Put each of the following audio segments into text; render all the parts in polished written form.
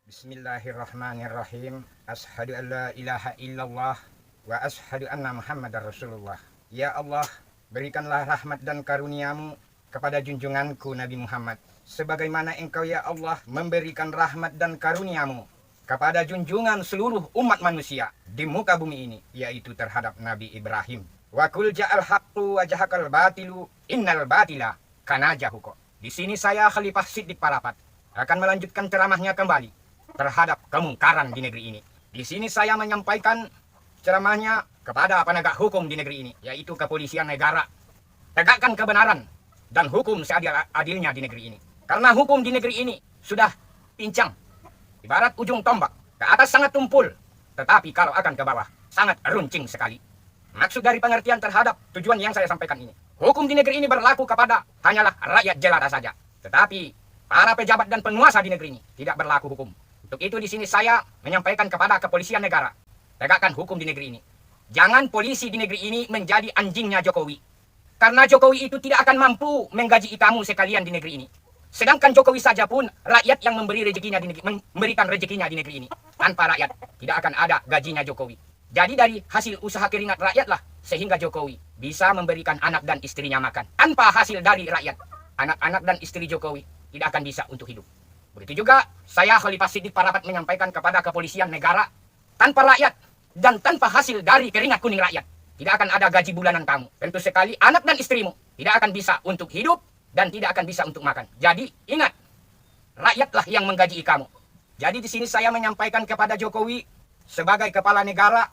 Bismillahirrahmanirrahim. Ashhadu an la ilaha illallah wa ashhadu anna Muhammadar Rasulullah. Ya Allah, berikanlah rahmat dan karuniamu kepada junjunganku Nabi Muhammad, sebagaimana Engkau ya Allah memberikan rahmat dan karuniamu kepada junjungan seluruh umat manusia di muka bumi ini, yaitu terhadap Nabi Ibrahim. Wa kul ja'al haqqu wa jahaqal batilu innal batila kana jahuqa. Di sini saya Khalifah Siddiq Parapat akan melanjutkan ceramahnya kembali terhadap kemungkaran di negeri ini. Di sini saya menyampaikan ceramahnya kepada penegak hukum di negeri ini, yaitu kepolisian negara. Tegakkan kebenaran dan hukum seadil-adilnya di negeri ini. Karena hukum di negeri ini sudah pincang, ibarat ujung tombak. Ke atas sangat tumpul, tetapi kalau akan ke bawah sangat runcing sekali. Maksud dari pengertian terhadap tujuan yang saya sampaikan ini, hukum di negeri ini berlaku kepada hanyalah rakyat jelata saja. Tetapi para pejabat dan penguasa di negeri ini tidak berlaku hukum. Untuk itu di sini saya menyampaikan kepada kepolisian negara, tegakkan hukum di negeri ini. Jangan polisi di negeri ini menjadi anjingnya Jokowi. Karena Jokowi itu tidak akan mampu menggaji kamu sekalian di negeri ini. Sedangkan Jokowi saja pun rakyat yang memberikan rezekinya di negeri ini. Tanpa rakyat tidak akan ada gajinya Jokowi. Jadi dari hasil usaha keringat rakyatlah sehingga Jokowi bisa memberikan anak dan istrinya makan. Tanpa hasil dari rakyat, anak-anak dan istri Jokowi tidak akan bisa untuk hidup. Begitu juga saya Khalifah Siddiq Parapat menyampaikan kepada kepolisian negara, tanpa rakyat dan tanpa hasil dari keringat kuning rakyat tidak akan ada gaji bulanan kamu. Tentu sekali anak dan istrimu tidak akan bisa untuk hidup dan tidak akan bisa untuk makan. Jadi ingat, rakyatlah yang menggaji kamu. Jadi di sini saya menyampaikan kepada Jokowi sebagai kepala negara,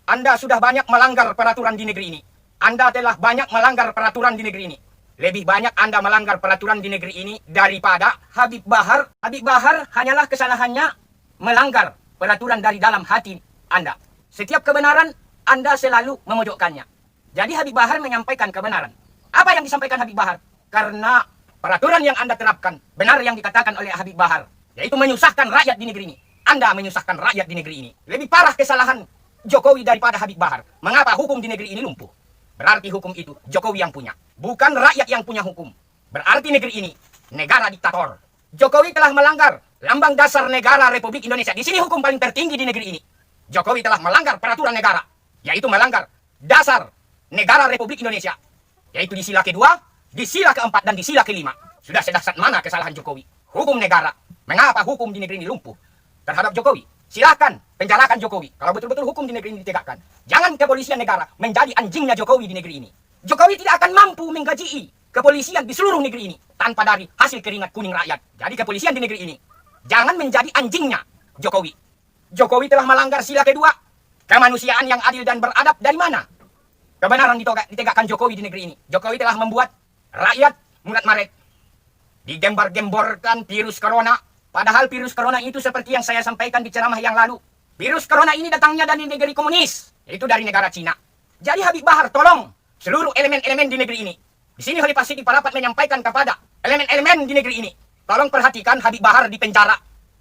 Anda sudah banyak melanggar peraturan di negeri ini. Anda telah banyak melanggar peraturan di negeri ini. Lebih banyak Anda melanggar peraturan di negeri ini daripada Habib Bahar. Habib Bahar hanyalah kesalahannya melanggar peraturan dari dalam hati Anda. Setiap kebenaran Anda selalu memojokkannya. Jadi Habib Bahar menyampaikan kebenaran. Apa yang disampaikan Habib Bahar? Karena peraturan yang Anda terapkan benar yang dikatakan oleh Habib Bahar, yaitu menyusahkan rakyat di negeri ini. Anda menyusahkan rakyat di negeri ini. Lebih parah kesalahan Jokowi daripada Habib Bahar. Mengapa hukum di negeri ini lumpuh? Berarti hukum itu Jokowi yang punya, bukan rakyat yang punya hukum. Berarti negeri ini negara diktator. Jokowi telah melanggar lambang dasar negara Republik Indonesia. Di sini hukum paling tertinggi di negeri ini. Jokowi telah melanggar peraturan negara, yaitu melanggar dasar negara Republik Indonesia, yaitu di sila kedua, di sila keempat, dan di sila kelima. Sudah sedahsyat mana kesalahan Jokowi? Hukum negara. Mengapa hukum di negeri ini lumpuh terhadap Jokowi? Silakan penjarakan Jokowi kalau betul-betul hukum di negeri ini ditegakkan. Jangan kepolisian negara menjadi anjingnya Jokowi di negeri ini. Jokowi tidak akan mampu menggaji kepolisian di seluruh negeri ini tanpa dari hasil keringat kuning rakyat. Jadi kepolisian di negeri ini jangan menjadi anjingnya Jokowi. Jokowi telah melanggar sila kedua, kemanusiaan yang adil dan beradab. Dari mana kebenaran ditegakkan Jokowi di negeri ini? Jokowi telah membuat rakyat murat-marit, digembar-gemborkan virus corona. Padahal virus corona itu seperti yang saya sampaikan di ceramah yang lalu. Virus corona ini datangnya dari negeri komunis, yaitu dari negara Cina. Jadi Habib Bahar tolong seluruh elemen-elemen di negeri ini. Di sini Khalifah Siddiq Parapat menyampaikan kepada elemen-elemen di negeri ini. Tolong perhatikan Habib Bahar di penjara.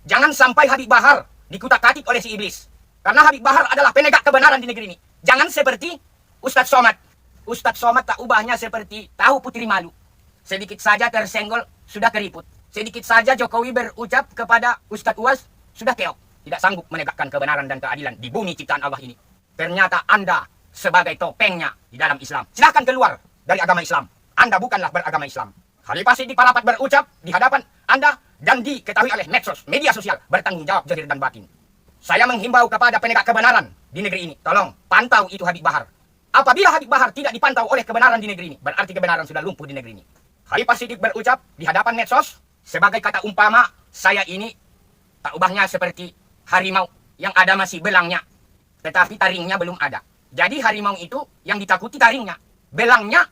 Jangan sampai Habib Bahar dikutak-katik oleh si iblis. Karena Habib Bahar adalah penegak kebenaran di negeri ini. Jangan seperti Ustadz Somad. Ustadz Somad tak ubahnya seperti tahu putri malu. Sedikit saja tersenggol, sudah keriput. Sedikit saja Jokowi berucap kepada Ustadz Uwas, sudah keok. Tidak sanggup menegakkan kebenaran dan keadilan di bumi ciptaan Allah ini. Ternyata Anda sebagai topengnya di dalam Islam. Silahkan keluar dari agama Islam. Anda bukanlah beragama Islam. Khalifah Siddiq Parapat berucap di hadapan Anda dan diketahui oleh medsos, media sosial, bertanggung jawab zahir dan batin. Saya menghimbau kepada penegak kebenaran di negeri ini. Tolong pantau itu Habib Bahar. Apabila Habib Bahar tidak dipantau oleh kebenaran di negeri ini, berarti kebenaran sudah lumpuh di negeri ini. Khalifah Siddiq berucap di hadapan medsos, sebagai kata umpama, saya ini tak ubahnya seperti harimau yang ada masih belangnya, tetapi taringnya belum ada. Jadi harimau itu yang ditakuti taringnya. Belangnya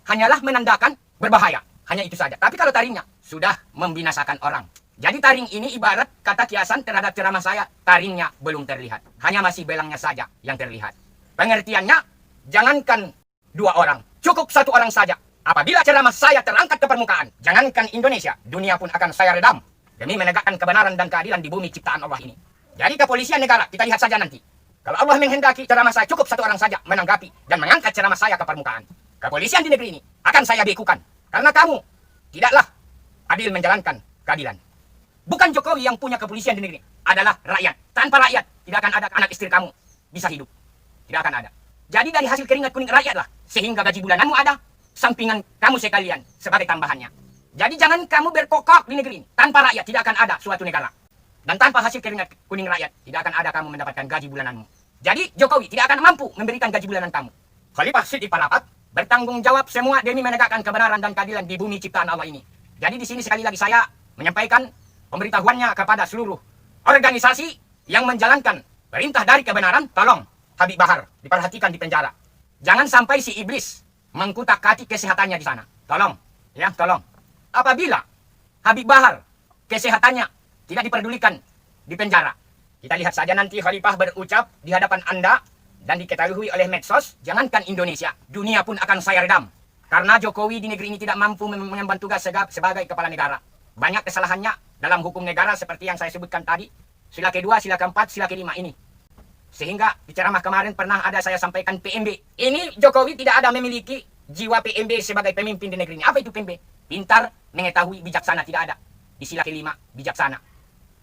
hanyalah menandakan berbahaya. Hanya itu saja. Tapi kalau taringnya sudah membinasakan orang. Jadi taring ini ibarat kata kiasan terhadap ceramah saya. Taringnya belum terlihat. Hanya masih belangnya saja yang terlihat. Pengertiannya, jangankan dua orang. Cukup satu orang saja. Apabila ceramah saya terangkat ke permukaan, jangankan Indonesia, dunia pun akan saya redam demi menegakkan kebenaran dan keadilan di bumi ciptaan Allah ini. Jadi kepolisian negara, kita lihat saja nanti. Kalau Allah menghendaki ceramah saya cukup satu orang saja menanggapi dan mengangkat ceramah saya ke permukaan, kepolisian di negeri ini akan saya bekukan. Karena kamu tidaklah adil menjalankan keadilan. Bukan Jokowi yang punya kepolisian di negeri ini. adalah rakyat. Tanpa rakyat, tidak akan ada anak istri kamu bisa hidup. Tidak akan ada. Jadi dari hasil keringat kuning rakyatlah, sehingga gaji bulananmu ada, sampingan kamu sekalian sebagai tambahannya. Jadi jangan kamu berkokok di negeri ini. Tanpa rakyat tidak akan ada suatu negara. Dan tanpa hasil keringat kuning rakyat, tidak akan ada kamu mendapatkan gaji bulananmu. Jadi Jokowi tidak akan mampu memberikan gaji bulanan kamu. Khalifah Siddiq Palapat bertanggung jawab semua demi menegakkan kebenaran dan keadilan di bumi ciptaan Allah ini. Jadi di sini sekali lagi saya menyampaikan pemberitahuannya kepada seluruh organisasi yang menjalankan perintah dari kebenaran. Tolong Habib Bahar diperhatikan di penjara. Jangan sampai si iblis mengkutak-katik kesehatannya di sana. Tolong, ya tolong. Apabila Habib Bahar kesehatannya tidak diperdulikan di penjara, kita lihat saja nanti Khalifah berucap di hadapan Anda dan diketahui oleh medsos, jangankan Indonesia, dunia pun akan saya redam. Karena Jokowi di negeri ini tidak mampu mengemban tugas sebagai kepala negara. Banyak kesalahannya dalam hukum negara seperti yang saya sebutkan tadi. Sila kedua, sila keempat, sila kelima ini. Sehingga di ceramah kemarin pernah ada saya sampaikan PMB. Ini Jokowi tidak ada memiliki jiwa PMB sebagai pemimpin di negeri ini. Apa itu PMB? Pintar, mengetahui, bijaksana. Tidak ada. Di sila kelima, bijaksana.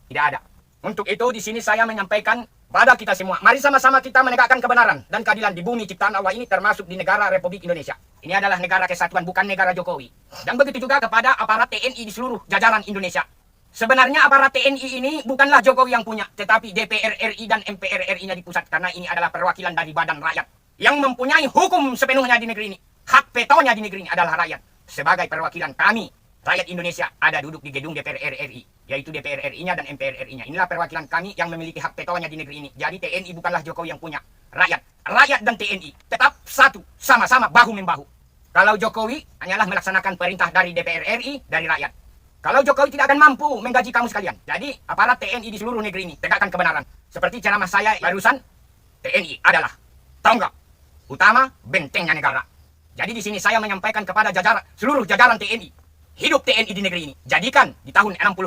Tidak ada. Untuk itu di sini saya menyampaikan pada kita semua, mari sama-sama kita menegakkan kebenaran dan keadilan di bumi ciptaan Allah ini, termasuk di negara Republik Indonesia. Ini adalah negara kesatuan, bukan negara Jokowi. Dan begitu juga kepada aparat TNI di seluruh jajaran Indonesia. Sebenarnya aparat TNI ini bukanlah Jokowi yang punya, tetapi DPR RI dan MPR RI-nya di pusat, karena ini adalah perwakilan dari badan rakyat yang mempunyai hukum sepenuhnya di negeri ini. Hak vetonya di negeri ini adalah rakyat. Sebagai perwakilan kami, rakyat Indonesia, ada duduk di gedung DPR RI, yaitu DPR RI-nya dan MPR RI-nya. Inilah perwakilan kami yang memiliki hak vetonya di negeri ini. Jadi TNI bukanlah Jokowi yang punya, rakyat. Rakyat dan TNI tetap satu, sama-sama bahu-membahu. Kalau Jokowi hanyalah melaksanakan perintah dari DPR RI, dari rakyat. Kalau Jokowi tidak akan mampu menggaji kamu sekalian. Jadi aparat TNI di seluruh negeri ini tegakkan kebenaran. Seperti ceramah saya barusan, TNI adalah tonggak utama bentengnya negara. Jadi di sini saya menyampaikan kepada seluruh jajaran TNI, hidup TNI di negeri ini. Jadikan di tahun 65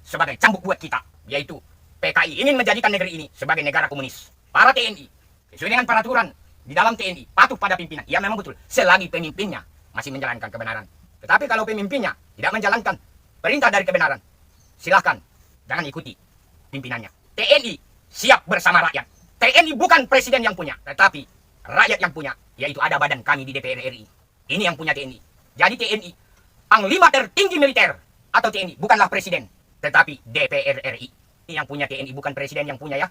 sebagai cambuk buat kita, yaitu PKI ingin menjadikan negeri ini sebagai negara komunis. Para TNI sesuai dengan peraturan di dalam TNI patuh pada pimpinan. Ya memang betul, selagi pemimpinnya masih menjalankan kebenaran. Tetapi kalau pemimpinnya tidak menjalankan perintah dari kebenaran, silahkan jangan ikuti pimpinannya. TNI siap bersama rakyat. TNI bukan presiden yang punya, tetapi rakyat yang punya, yaitu ada badan kami di DPR RI. Ini yang punya TNI. Jadi TNI, panglima tertinggi militer atau TNI bukanlah presiden, tetapi DPR RI. Ini yang punya TNI, bukan presiden yang punya ya.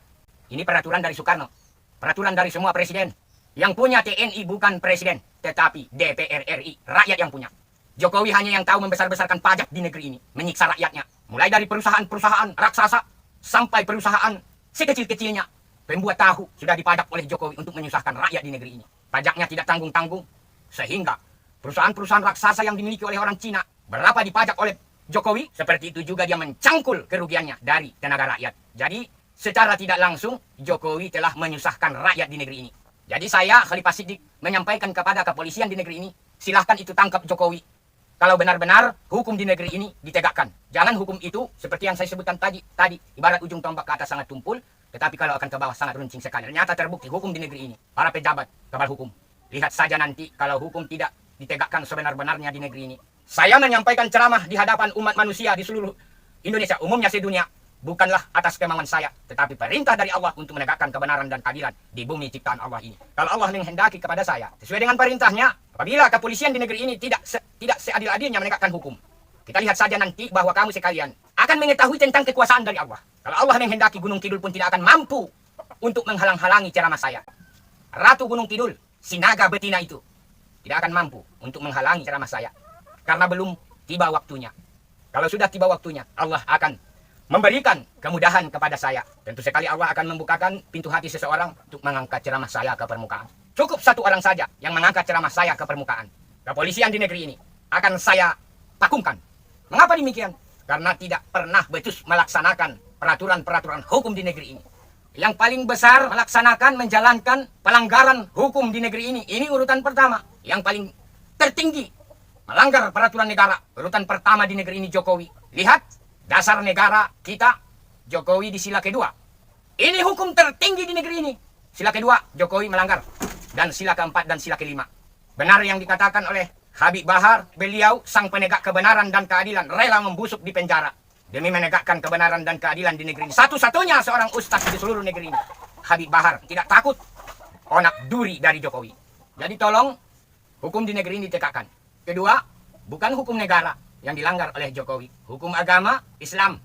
Ini peraturan dari Soekarno, peraturan dari semua presiden. Yang punya TNI bukan presiden, tetapi DPR RI, rakyat yang punya. Jokowi hanya yang tahu membesar-besarkan pajak di negeri ini, menyiksa rakyatnya. Mulai dari perusahaan-perusahaan raksasa sampai perusahaan sekecil-kecilnya. Pembuat tahu sudah dipajak oleh Jokowi untuk menyusahkan rakyat di negeri ini. Pajaknya tidak tanggung-tanggung, sehingga perusahaan-perusahaan raksasa yang dimiliki oleh orang Cina, berapa dipajak oleh Jokowi, seperti itu juga dia mencangkul kerugiannya dari tenaga rakyat. Jadi secara tidak langsung Jokowi telah menyusahkan rakyat di negeri ini. Jadi saya, Khalifah Siddiq, menyampaikan kepada kepolisian di negeri ini, silahkan itu tangkap Jokowi. Kalau benar-benar hukum di negeri ini ditegakkan. Jangan hukum itu seperti yang saya sebutkan tadi, ibarat ujung tombak ke atas sangat tumpul, tetapi kalau akan ke bawah sangat runcing sekali. Ternyata terbukti hukum di negeri ini. Para pejabat kebal hukum. Lihat saja nanti kalau hukum tidak ditegakkan sebenar-benarnya di negeri ini. Saya menyampaikan ceramah di hadapan umat manusia di seluruh Indonesia, umumnya sedunia. Bukanlah atas kemauan saya, tetapi perintah dari Allah untuk menegakkan kebenaran dan keadilan di bumi ciptaan Allah ini. Kalau Allah menghendaki kepada saya, sesuai dengan perintahnya, apabila kepolisian di negeri ini tidak seadil-adilnya menegakkan hukum, kita lihat saja nanti bahwa kamu sekalian akan mengetahui tentang kekuasaan dari Allah. Kalau Allah menghendaki, Gunung Kidul pun tidak akan mampu untuk menghalang-halangi ceramah saya. Ratu Gunung Kidul, si naga betina itu, tidak akan mampu untuk menghalangi ceramah saya. Karena belum tiba waktunya. Kalau sudah tiba waktunya, Allah akan memberikan kemudahan kepada saya. Tentu sekali Allah akan membukakan pintu hati seseorang untuk mengangkat ceramah saya ke permukaan. Cukup satu orang saja yang mengangkat ceramah saya ke permukaan. Kepolisian di negeri ini akan saya takungkan. Mengapa demikian? Karena tidak pernah becus melaksanakan peraturan-peraturan hukum di negeri ini. Yang paling besar melaksanakan, menjalankan pelanggaran hukum di negeri ini. Ini urutan pertama. Yang paling tertinggi melanggar peraturan negara. Urutan pertama di negeri ini Jokowi. Lihat dasar negara kita, Jokowi di sila kedua. Ini hukum tertinggi di negeri ini. Sila kedua, Jokowi melanggar. Dan sila keempat dan sila kelima. Benar yang dikatakan oleh Habib Bahar, beliau sang penegak kebenaran dan keadilan, rela membusuk di penjara demi menegakkan kebenaran dan keadilan di negeri ini. Satu-satunya seorang ustaz di seluruh negeri ini, Habib Bahar, tidak takut onak duri dari Jokowi. Jadi tolong hukum di negeri ini ditegakkan. Kedua, bukan hukum negara yang dilanggar oleh Jokowi, hukum agama Islam.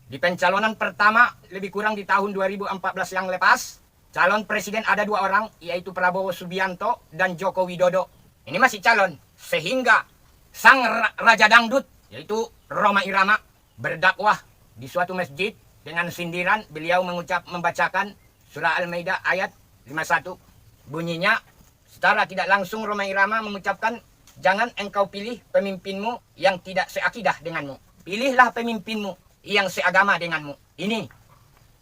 Di pencalonan pertama lebih kurang di tahun 2014 yang lepas, calon presiden ada 2 orang, yaitu Prabowo Subianto dan Joko Widodo. Ini masih calon, sehingga sang raja dangdut, yaitu Rhoma Irama, berdakwah di suatu masjid dengan sindiran. Beliau membacakan surah Al-Maidah ayat 51. Bunyinya, secara tidak langsung Rhoma Irama mengucapkan, jangan engkau pilih pemimpinmu yang tidak seakidah denganmu. Pilihlah pemimpinmu yang seagama denganmu. Ini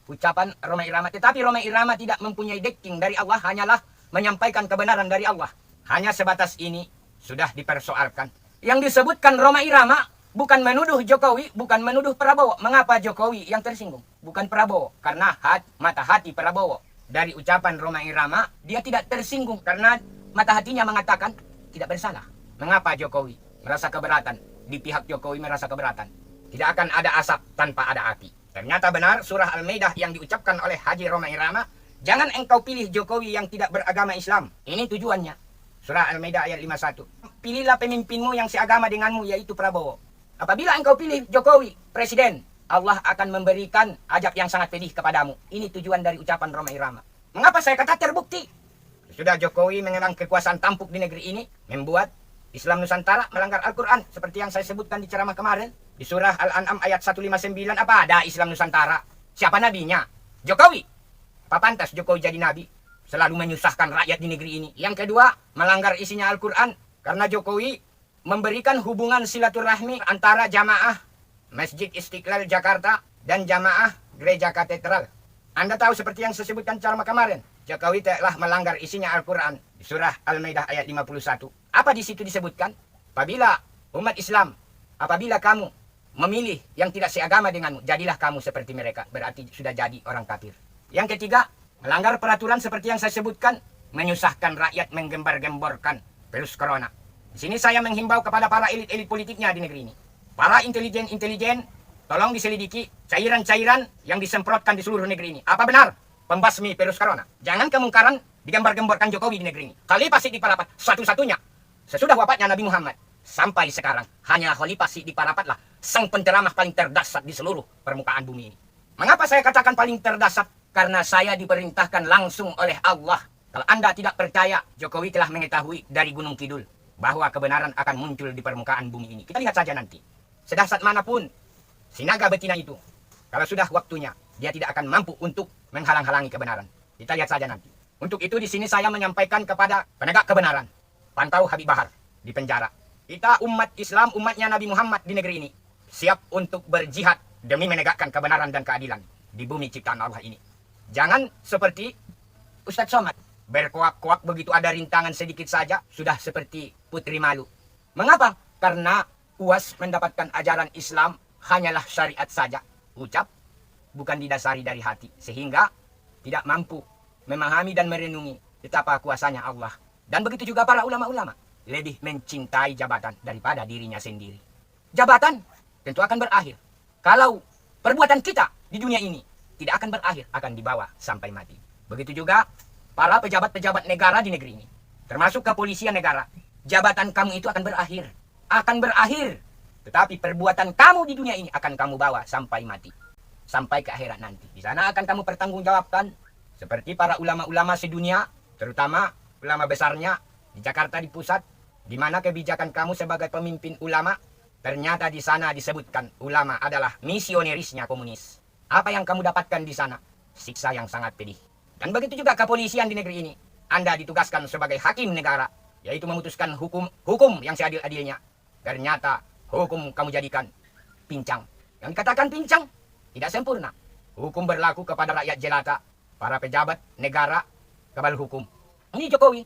ucapan Rhoma Irama. Tetapi Rhoma Irama tidak mempunyai backing dari Allah, hanyalah menyampaikan kebenaran dari Allah. Hanya sebatas ini sudah dipersoalkan. Yang disebutkan Rhoma Irama bukan menuduh Jokowi, bukan menuduh Prabowo. Mengapa Jokowi yang tersinggung? Bukan Prabowo. Karena mata hati Prabowo dari ucapan Rhoma Irama, dia tidak tersinggung. Karena mata hatinya mengatakan tidak bersalah. Mengapa Jokowi merasa keberatan? Di pihak Jokowi merasa keberatan. Tidak akan ada asap tanpa ada api. Ternyata benar surah Al-Maidah yang diucapkan oleh Haji Rhoma Irama, jangan engkau pilih Jokowi yang tidak beragama Islam. Ini tujuannya. Surah Al-Maidah ayat 51. Pilihlah pemimpinmu yang seagama denganmu, yaitu Prabowo. Apabila engkau pilih Jokowi, presiden, Allah akan memberikan ajab yang sangat pedih kepadamu. Ini tujuan dari ucapan Rhoma Irama. Mengapa saya kata terbukti? Sudah Jokowi mengenang kekuasaan tampuk di negeri ini, membuat Islam Nusantara melanggar Al-Quran. Seperti yang saya sebutkan di ceramah kemarin. Di surah Al-An'am ayat 159, apa ada Islam Nusantara? Siapa nabinya? Jokowi. Apa pantas Jokowi jadi nabi? Selalu menyusahkan rakyat di negeri ini. Yang kedua, melanggar isinya Al-Quran. Karena Jokowi memberikan hubungan silaturahmi antara jamaah Masjid Istiqlal Jakarta dan jamaah Gereja Katedral. Anda tahu seperti yang saya sebutkan ceramah kemarin. Jokowi telah melanggar isinya Al-Quran. Di surah Al-Maidah ayat 51. Apa di situ disebutkan? Apabila umat Islam, apabila kamu memilih yang tidak seagama denganmu, jadilah kamu seperti mereka. Berarti sudah jadi orang kafir. Yang ketiga, melanggar peraturan seperti yang saya sebutkan, menyusahkan rakyat, menggembar-gemborkan virus corona. Di sini saya menghimbau kepada para elit-elit politiknya di negeri ini. Para intelijen-intelijen, tolong diselidiki cairan-cairan yang disemprotkan di seluruh negeri ini. Apa benar pembasmi virus corona? Jangan kemungkaran digambar-gemborkan Jokowi di negeri ini. Khalifah Siddiq Parapat satu-satunya sesudah wafatnya Nabi Muhammad sampai sekarang hanya Khalifah Siddiq Parapatlah sang penceramah paling terdahsyat di seluruh permukaan bumi ini. Mengapa saya katakan paling terdahsyat? Karena saya diperintahkan langsung oleh Allah. Kalau Anda tidak percaya, Jokowi telah mengetahui dari Gunung Kidul bahwa kebenaran akan muncul di permukaan bumi ini. Kita lihat saja nanti. Sedahsyat manapun si naga betina itu, kalau sudah waktunya, dia tidak akan mampu untuk menghalang-halangi kebenaran. Kita lihat saja nanti. Untuk itu di sini saya menyampaikan kepada penegak kebenaran, pantau Habib Bahar di penjara. Kita umat Islam, umatnya Nabi Muhammad di negeri ini, siap untuk berjihad demi menegakkan kebenaran dan keadilan di bumi ciptaan Allah ini. Jangan seperti Ustadz Somad, berkuak-kuak begitu ada rintangan sedikit saja, sudah seperti putri malu. Mengapa? Karena puas mendapatkan ajaran Islam hanyalah syariat saja. Ucap, bukan didasari dari hati. Sehingga tidak mampu memahami dan merenungi betapa kuasanya Allah. Dan begitu juga para ulama-ulama. Lebih mencintai jabatan daripada dirinya sendiri. Jabatan tentu akan berakhir. Kalau perbuatan kita di dunia ini tidak akan berakhir, akan dibawa sampai mati. Begitu juga para pejabat-pejabat negara di negeri ini. Termasuk kepolisian negara. Jabatan kamu itu akan berakhir. Akan berakhir. Tetapi perbuatan kamu di dunia ini akan kamu bawa sampai mati. Sampai ke akhirat nanti. Di sana akan kamu pertanggungjawabkan. Seperti para ulama-ulama sedunia. Terutama ulama besarnya di Jakarta di pusat. Di mana kebijakan kamu sebagai pemimpin ulama, ternyata di sana disebutkan ulama adalah misionerisnya komunis. Apa yang kamu dapatkan di sana? Siksa yang sangat pedih. Dan begitu juga kepolisian di negeri ini. Anda ditugaskan sebagai hakim negara, yaitu memutuskan hukum yang seadil-adilnya. Ternyata hukum kamu jadikan pincang. Yang dikatakan pincang tidak sempurna. Hukum berlaku kepada rakyat jelata, para pejabat negara, kebal hukum. Ini Jokowi.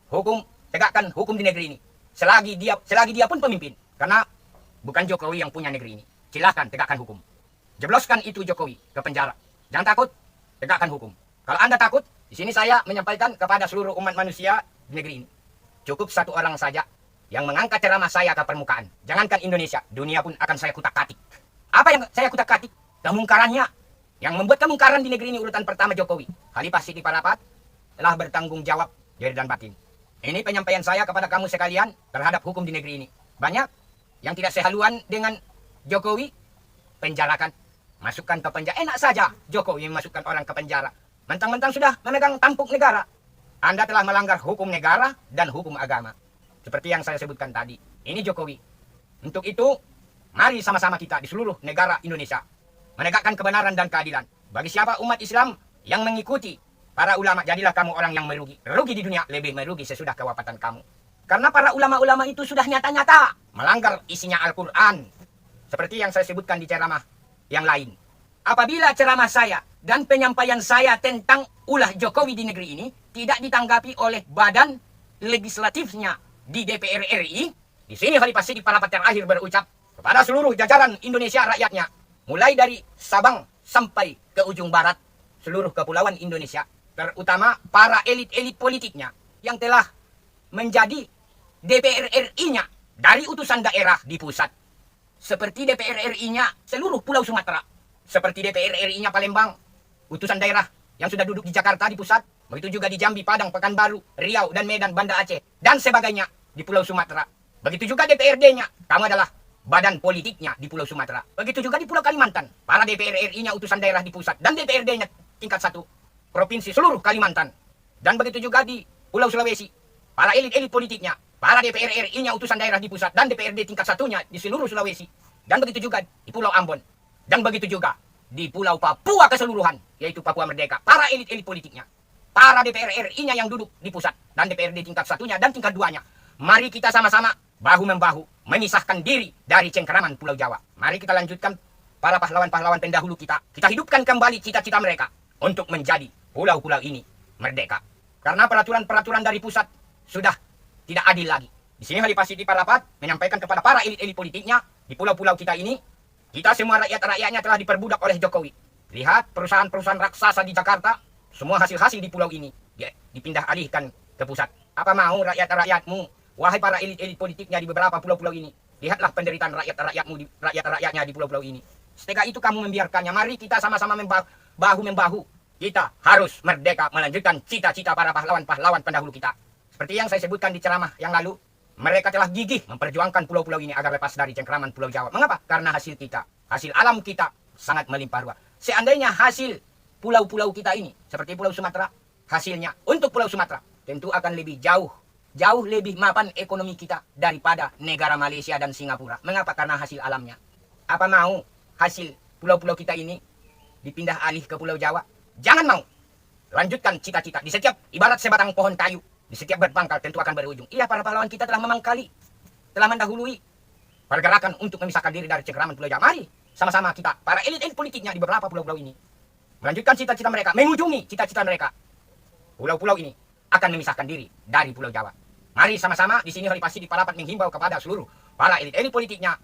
Hukum, tegakkan hukum di negeri ini. Selagi dia pun pemimpin. Karena bukan Jokowi yang punya negeri ini. Silahkan tegakkan hukum. Jebloskan itu Jokowi ke penjara. Jangan takut, tegakkan hukum. Kalau Anda takut, di sini saya menyampaikan kepada seluruh umat manusia di negeri ini. Cukup satu orang saja yang mengangkat ceramah saya ke permukaan. Jangankan Indonesia, dunia pun akan saya kutak-katik. Apa yang saya kutak-katik? Kemungkarannya. Yang membuat kemungkaran di negeri ini urutan pertama Jokowi. Khalifah Siti Parapat telah bertanggung jawab zahir dan batin. Ini penyampaian saya kepada kamu sekalian terhadap hukum di negeri ini. Banyak yang tidak sehaluan dengan Jokowi, penjarakan. Masukkan ke penjara. Enak saja Jokowi memasukkan orang ke penjara. Mentang-mentang sudah memegang tampuk negara. Anda telah melanggar hukum negara dan hukum agama. Seperti yang saya sebutkan tadi. Ini Jokowi. Untuk itu, mari sama-sama kita di seluruh negara Indonesia menegakkan kebenaran dan keadilan. Bagi siapa umat Islam yang mengikuti para ulama, jadilah kamu orang yang merugi. Rugi di dunia, lebih merugi sesudah kewafatan kamu. Karena para ulama-ulama itu sudah nyata-nyata melanggar isinya Al-Quran. Seperti yang saya sebutkan di ceramah yang lain. Apabila ceramah saya dan penyampaian saya tentang ulah Jokowi di negeri ini tidak ditanggapi oleh badan legislatifnya di DPR RI, di sini Khalifah Siti Parapat terakhir berucap kepada seluruh jajaran Indonesia rakyatnya, mulai dari Sabang sampai ke ujung barat seluruh kepulauan Indonesia, terutama para elit-elit politiknya yang telah menjadi DPR RI-nya dari utusan daerah di pusat, seperti DPR RI-nya seluruh Pulau Sumatera, seperti DPR RI-nya Palembang, utusan daerah yang sudah duduk di Jakarta di pusat, begitu juga di Jambi, Padang, Pekanbaru, Riau, dan Medan, Banda Aceh, dan sebagainya di Pulau Sumatera. Begitu juga DPRD-nya, kamu adalah badan politiknya di Pulau Sumatera. Begitu juga di Pulau Kalimantan, para DPR RI-nya utusan daerah di pusat, dan DPRD-nya tingkat 1, provinsi seluruh Kalimantan. Dan begitu juga di Pulau Sulawesi, para elit-elit politiknya, para DPR RI-nya utusan daerah di pusat, dan DPRD tingkat 1-nya di seluruh Sulawesi. Dan begitu juga di Pulau Ambon. Dan begitu juga di Pulau Papua keseluruhan, yaitu Papua Merdeka, para elit-elit politiknya, para DPR RI-nya yang duduk di pusat, dan DPRD tingkat 1-nya dan tingkat 2-nya. Mari kita sama-sama bahu-membahu memisahkan diri dari cengkeraman Pulau Jawa. Mari kita lanjutkan para pahlawan-pahlawan pendahulu kita. Kita hidupkan kembali cita-cita mereka untuk menjadi pulau-pulau ini merdeka. Karena peraturan-peraturan dari pusat sudah tidak adil lagi. Di sini Khalifah Siti Parapat menyampaikan kepada para elit-elit politiknya di pulau-pulau kita ini, kita semua rakyat-rakyatnya telah diperbudak oleh Jokowi. Lihat perusahaan-perusahaan raksasa di Jakarta, semua hasil-hasil di pulau ini dipindah alihkan ke pusat. Apa mau rakyat-rakyatmu, wahai para elit-elit politiknya di beberapa pulau-pulau ini, lihatlah penderitaan rakyat-rakyatnya di pulau-pulau ini. Setelah itu kamu membiarkannya. Mari kita sama-sama bahu-membahu. Kita harus merdeka melanjutkan cita-cita para pahlawan-pahlawan pendahulu kita. Seperti yang saya sebutkan di ceramah yang lalu, mereka telah gigih memperjuangkan pulau-pulau ini agar lepas dari cengkeraman Pulau Jawa. Mengapa? Karena hasil kita, hasil alam kita sangat melimpah ruah. Seandainya hasil pulau-pulau kita ini, seperti Pulau Sumatera, hasilnya untuk Pulau Sumatera tentu akan lebih jauh lebih mapan ekonomi kita daripada negara Malaysia dan Singapura. Mengapa? Karena hasil alamnya. Apa mau hasil pulau-pulau kita ini dipindah alih ke Pulau Jawa? Jangan mau. Lanjutkan cita-cita. Di setiap ibarat sebatang pohon kayu, di setiap berpangkal tentu akan berujung. Iya, para pahlawan kita telah memangkali, telah mendahului pergerakan untuk memisahkan diri dari cengkeraman Pulau Jawa. Mari sama-sama kita, para elit-elit politiknya di beberapa pulau-pulau ini, melanjutkan cita-cita mereka, mengunjungi cita-cita mereka. Pulau-pulau ini akan memisahkan diri dari Pulau Jawa. Mari sama-sama di sini Khalifah Siti Parapat menghimbau kepada seluruh para elit-elit politiknya,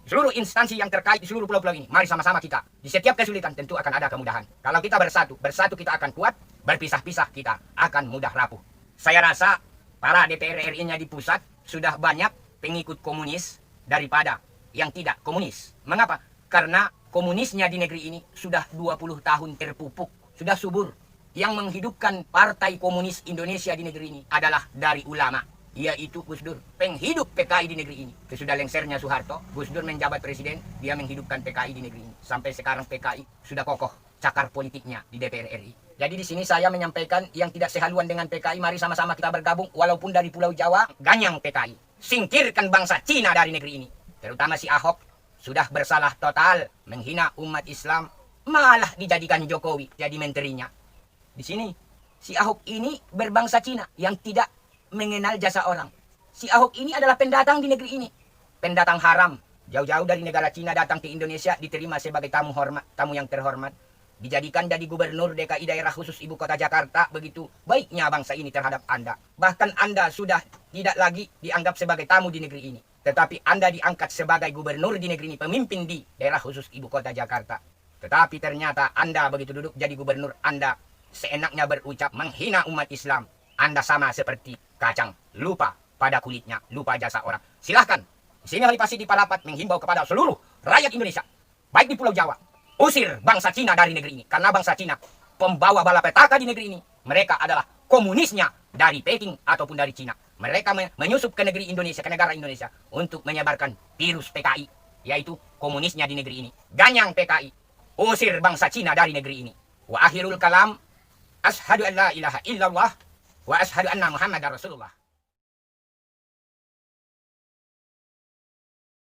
seluruh instansi yang terkait di seluruh pulau-pulau ini. Mari sama-sama kita. Di setiap kesulitan tentu akan ada kemudahan. Kalau kita bersatu kita akan kuat, berpisah-pisah kita akan mudah rapuh. Saya rasa para DPR RI-nya di pusat sudah banyak pengikut komunis daripada yang tidak komunis. Mengapa? Karena komunisnya di negeri ini sudah 20 tahun terpupuk, sudah subur. Yang menghidupkan Partai Komunis Indonesia di negeri ini adalah dari ulama, yaitu Gus Dur, penghidup PKI di negeri ini. Sesudah lengsernya Soeharto, Gus Dur menjabat presiden, dia menghidupkan PKI di negeri ini. Sampai sekarang PKI sudah kokoh cakar politiknya di DPR RI. Jadi di sini saya menyampaikan yang tidak sehaluan dengan PKI, mari sama-sama kita bergabung, walaupun dari Pulau Jawa, ganyang PKI. Singkirkan bangsa Cina dari negeri ini. Terutama si Ahok, sudah bersalah total, menghina umat Islam, malah dijadikan Jokowi jadi menterinya. Di sini, si Ahok ini berbangsa Cina yang tidak mengenal jasa orang. Si Ahok ini adalah pendatang di negeri ini. Pendatang haram. Jauh-jauh dari negara Cina datang ke Indonesia, diterima sebagai tamu yang terhormat. Dijadikan jadi gubernur DKI daerah khusus ibu kota Jakarta. Begitu baiknya bangsa ini terhadap Anda. Bahkan Anda sudah tidak lagi dianggap sebagai tamu di negeri ini. Tetapi Anda diangkat sebagai gubernur di negeri ini, pemimpin di daerah khusus ibu kota Jakarta. Tetapi ternyata Anda begitu duduk jadi gubernur, Anda seenaknya berucap menghina umat Islam. Anda sama seperti kacang, lupa pada kulitnya, lupa jasa orang. Silahkan. Di sini Khalifah Siti Parapat menghimbau kepada seluruh rakyat Indonesia. baik di Pulau Jawa. Usir bangsa Cina dari negeri ini. Karena bangsa Cina pembawa balapetaka di negeri ini. Mereka adalah komunisnya dari Peking ataupun dari Cina. Mereka menyusup ke negeri Indonesia, ke negara Indonesia untuk menyebarkan virus PKI, yaitu komunisnya di negeri ini. Ganyang PKI. Usir bangsa Cina dari negeri ini. Wa akhirul kalam, ashadu an la ilaha illallah wa ashadu anna Muhammadar Rasulullah.